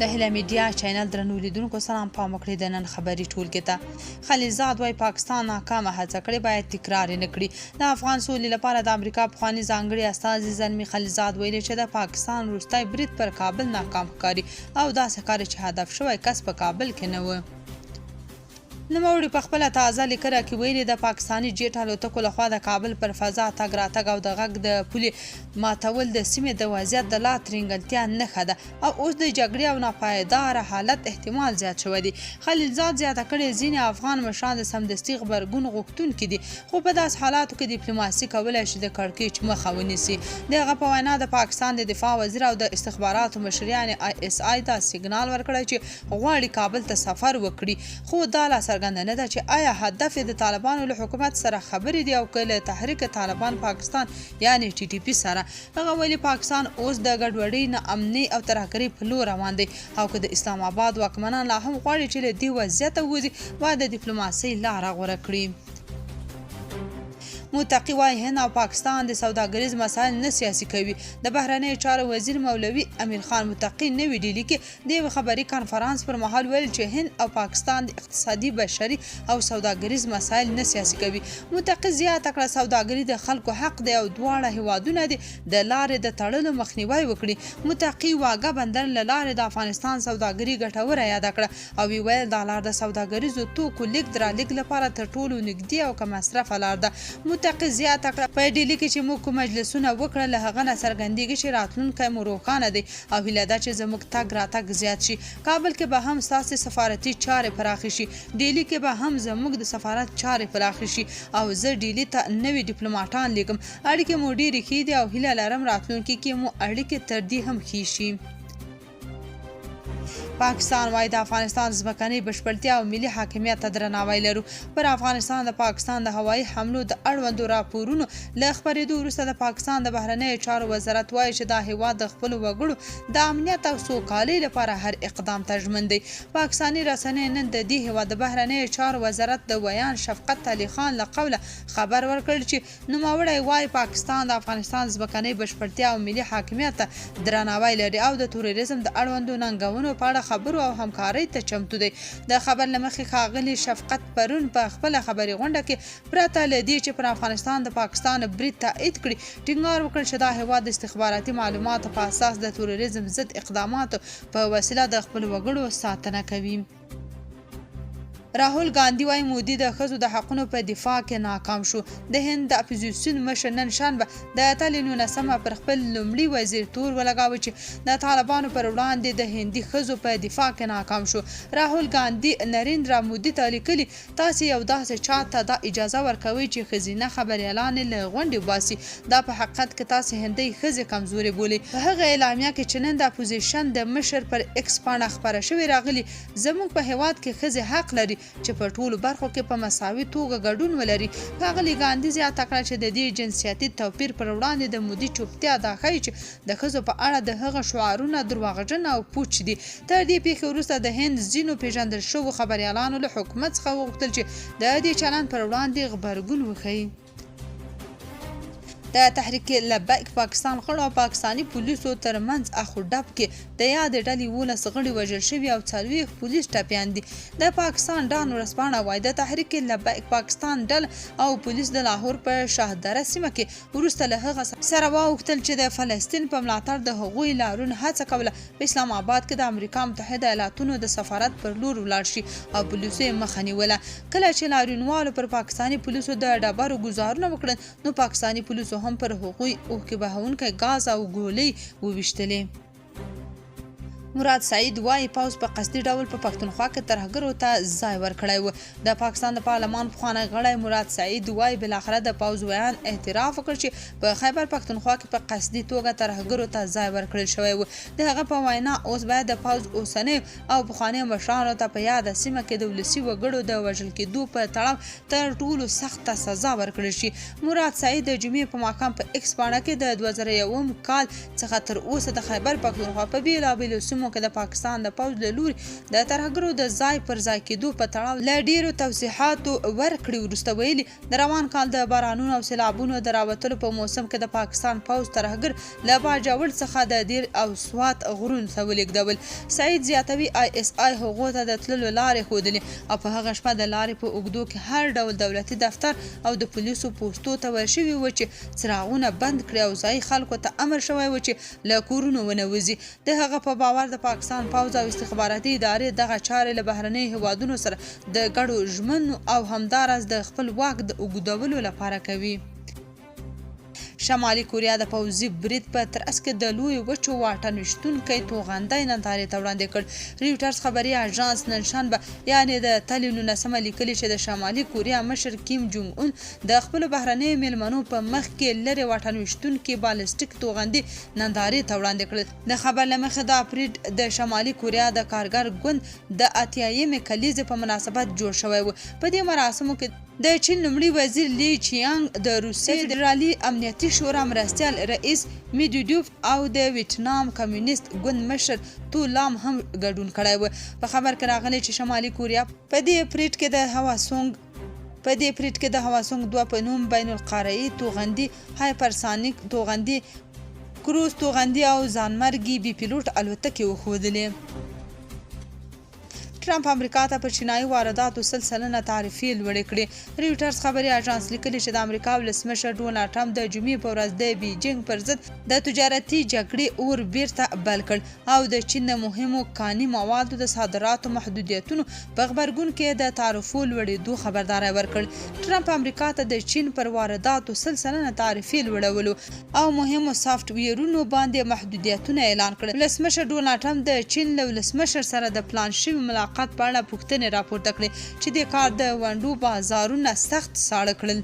د هیله میډیا چینل درنو لیدونکو سلام پام وکړئ د نن خبري ټولګې ته. خلیلزاد وايي پاکستان ناکامه هڅه کړې باید تکرار یې نه کړي. د افغان سولې لپاره د امریکا پخواني ځانګړي استازي زلمي خلیلزاد ویلي چې د پاکستان وروستی برید پر کابل ناکام ښکاري او داسې ښکاري چې هدف شوی کس په کابل کې نه و. نوموړي په خپله تازه لیکنه کې ویلي د پاکستاني جیټ الوتکو لخوا د کابل پر فضا تګ راتګ او د غږ د پولې ماتول د سیمې د وضعیت د لا ترینګلتیا نښه ده او اوس د جګړې او ناپایداره حالت احتمال زیات شوی دی. خلیلزاد زیاته کړې ځینې افغان مشران د سمدستي غبرګون غوښتونکي دي خو په داسې حالاتو کې ډیپلوماسي کولی شي د کړکېچ مخه ونیسي. د هغه په وینا د پاکستان د دفاع وزیر او د استخباراتو مشر یعنې ISI دا سیګنال ورکړی چې غواړي کابل ته سفر وکړي خو دا لا څرګنده نه ده چې آیا هدف د طالبانو له حکومت سره خبرې دي او که له تحریک طالبان پاکستان یعنی TTP سره. هغه ویلي پاکستان اوس د ګډوډۍ ناامنۍ او ترهګرۍ په لور روان دی او که د اسلام آباد واکمنان لا هم غواړي چې له دې وضعیته ووځي باید د ډیپلوماسۍ لاره غوره کړي. متقي وايي هند او پاکستان د سوداګریز مسایل نه سیاسي کوي. د بهرنیو چارو وزیر مولوي امیر خان متقي نوې ډیلي کې د یو خبري کانفرانس پر مهال ویل چې هند او پاکستان د اقتصادي بشري او سوداګریز مسایل نه سیاسي کوي. متقي زیاته کړه سوداګري د خلکو حق دی او دواړه هیوادونه د لارې د تړلو مخنیوي وکړي. متقي واګه بندر له لارې د افغانستان سوداګري ګټوره یاده کړه او ویل دا لار د سوداګریزو توکو لیږد رالېږد لپاره تر ټولو نږدې او کم مصرفه لار ده. متقي زیاته کړه په ډیلي کې چې موږ کوم مجلسونه وکړل له هغه نه څرګندېږي چې راتلونکی مو روښانه دی او هیله ده چې زموږ تګ راتګ زیات شي. کابل کې به هم ستاسې سفارتي چارې پراخې شي. ډیلي کې به هم زموږ د سفارت چارې پراخې شي او زه ډیلي ته نوي ډیپلوماټان لیږم. اړیکې مو ډېرې ښې دي او هیله لرم راتلونکي کې مو اړیکې تر دې هم ښې شي. پاکستان وايي د افغانستان ځمکنۍ بشپړتیا او ملي حاکمیت ته درناوی لرو. پر افغانستان د پاکستان د هوایي حملو د اړوندو راپورونو له خپرېدو وروسته د پاکستان د بهرنیو چارو وزارت وايي چې دا هیواد د خپلو وګړو د امنیت او سوکالۍ لپاره هر اقدام ته ژمن دی. پاکستاني رسنۍ نن د دې هیواد د بهرنیو چارو وزارت د ویان شفقت علي خان له قوله خبر ورکړ چې نوموړی وايي پاکستان د افغانستان ځمکنۍ بشپړتیا او ملي حاکمیت ته درناوی لري او د تروریزم د اړوندو ننګونو په اړه خبرو او همکارۍ ته چمتو دی. د خبر له مخې ښاغلي شفقت پرون په خپله خبري غونډه کې پرته له دې چې پر افغانستان د پاکستان برید تایید کړي ټینګار وکړ چې دا هیواد د استخباراتي معلوماتو په اساس د تروریزم ضد اقداماتو په وسیله د خپل وګړو ساتنه کوي. راهول ګاندي وايي مودي د ښځو د حقونو په دفاع کې ناکام شو. د هند د اپوزیسیون مشر نن شنبه د اتلې 19 پر خپل لومړي وزیر تور ولګاوه چې د طالبانو پر وړاندې د هندي ښځو په دفاع کې ناکام شو. راهول ګاندي نریندرا مودي ته لیکلي تاسې یو داسې چاته دا اجازه ورکوئ چې ښځینه خبریالانې له غونډې وباسي. دا په حقیقت کې تاسې هندۍ ښځې کمزورې بولئ. په هغه اعلامیه کې چې نن د اپوزیشن د مشر پر ایکس پاڼه خپره شوې راغلي زموږ په هیواد کې ښځې حق لري چې په ټولو برخو کې په مساوي توګه ګډون ولري. ښاغلي ګاندي زیاته کړه چې د دې جنسیتي توپیر پر وړاندې د مودي چوپتیا دا ښیي چې د ښځو په اړه د هغه شعارونه درواغجن او پوچ دي. تر دې پیښې وروسته د هند ځینو پیژندل شوو خبریالانو له حکومت څخه وغوښتل چې د دې چلند پر وړاندې غبرګون وښیي. د تحریک لبیک پاکستان غړو او پاکستاني پولیسو ترمنځ اخو ډب کې د یادې ډلې 19 غړي وژل شوي او 40 پولیس ټپیان دي. د پاکستان ډان ورځپاڼه وایي د تحریک لبیک پاکستان ډله او پولیس د لاهور په شاهدره سیمه کې وروسته له هغه سره واوښتل چې د فلسطین په ملاتړ د هغوی لاروون هڅه کوله په اسلام آباد کې د امریکا متحده ایالاتونو د سفارت پر لور ولاړ شي او پولیسو یې مخه نیوله. کله چې لاریونوالو پر پاکستاني پولیسو د ډبرو ګزارونه وکړل نو پاکستاني پولیسو هم پر هغوی اوښکې بهونکی ګاز او ګولۍ وویشتلې. مراد سعید وايي پوځ په قصدي ډول په پښتونخوا کې ترهګرو ته ځای ورکړی و. د پاکستان د پارلمان پخوانی غړی مراد سعید وايي بالاخره د پوځ ویان اعتراف وکړ چې په خیبر پښتونخوا کې په قصدي توګه ترهګرو ته ځای ورکړل شوی و. د هغه په وینا اوس باید د پوځ اوسنیو او پخوانیو مشرانو ته په یاده سیمه کې د ولسي وګړو د وژل کېدو په تړاو تر ټولو سخته سزا ورکړل شي. مراد سعید د جمعې په ماښام په ایکس پاڼه کې د 2001 کال څخه تر اوسه د خیبر پښتونخوا په بېلابېلو سیمو سیمو کې د پاکستان د پوځ له لوري د ترهګرو د ځای پر ځای کېدو په تړاو له ډیرو توضیحاتو ورکړي. وروسته ویلي د روان کال د بارانونو او سیلابونو د راوتلو په موسم کې د پاکستان پوځ ترهګر له باجوړ څخه د دیر او سوات غرونو ته ولېږدول. سعید زیاتوي ISI هغو ته د تللو لارې ښودلې او په هغه شپه د لارې په اوږدو کې هر ډول دولتي دفتر او د پولیسو پوستو ته ورشوي و چې څراغونه بند کړي او ځایي خلکو ته امر شوی و چې له کورونو ونه وځي. د هغه په باور د پاکستان پوځ او استخباراتي ادارې دغه چارې له بهرنیو هیوادونو سره د ګډو ژمنو او همداراز د خپل واک د اوږدولو لپاره کوي. شمالي کوریا د پوځي برید په ترڅ کې د لوی وچو واټن ویشتونکی توغندی نندارې ته وړاندې کړ. ریوټرز خبري اژانس نن شنبه یعنې د تلې 19 لیکلي چې د شمالي کوریا مشر کیم جونګ اون د خپلو بهرنیو میلمنو په مخ کې لرې واټن ویشتونکي بالستیک توغندي نندارې ته وړاندې کړل. د خبر له مخې دا پریډ د شمالي کوریا د کارګر ګوند د 80مې کلیزې په مناسبت جوړ شوی و. په دې مراسمو کې د چین لومړي وزیر لی چیانګ، د روسیې فدرالي امنیتي شورا مرستیال رئیس میډویډوف او د ویتنام کمیونست ګوند مشر تو لام هم ګډون کړی و. په خبر کې راغلی چې شمالي کوریا په دې پریډ کې د هواسونګ 2 په نوم بین القاره‌ای توغندي، هایپرسانیک توغندي، کروز توغندي او ځانمرګي بي پیلوټ الوتکې وښودلې. ټرمپ امریکا ته پر چینایي وارداتو 100% تعرفې لوړې کړې. ریوټرز خبري اژانس لیکلي چې د امریکا ولسمشر ډونالډ ټرمپ د جمعې په ورځ د بیجینګ پر ضد د تجارتي جګړې اور بیرته بل کړ او د چین د مهمو کاني موادو د صادراتو محدودیتونو په غبرګون کې د تعرفو لوړېدو خبرداری ورکړ. ټرمپ امریکا ته د چین پر وارداتو 100% تعرفې لوړولو او مهمو سافټویرونو باندې محدودیتونه اعلان کړل. ولسمشر ډونالډ ټرمپ د چین له ولسمشر سره د پلان شوي ملاقات په اړه پوښتنې راپورته کړې چې د کار د ونډو بازارونه سخت ساړه کړل.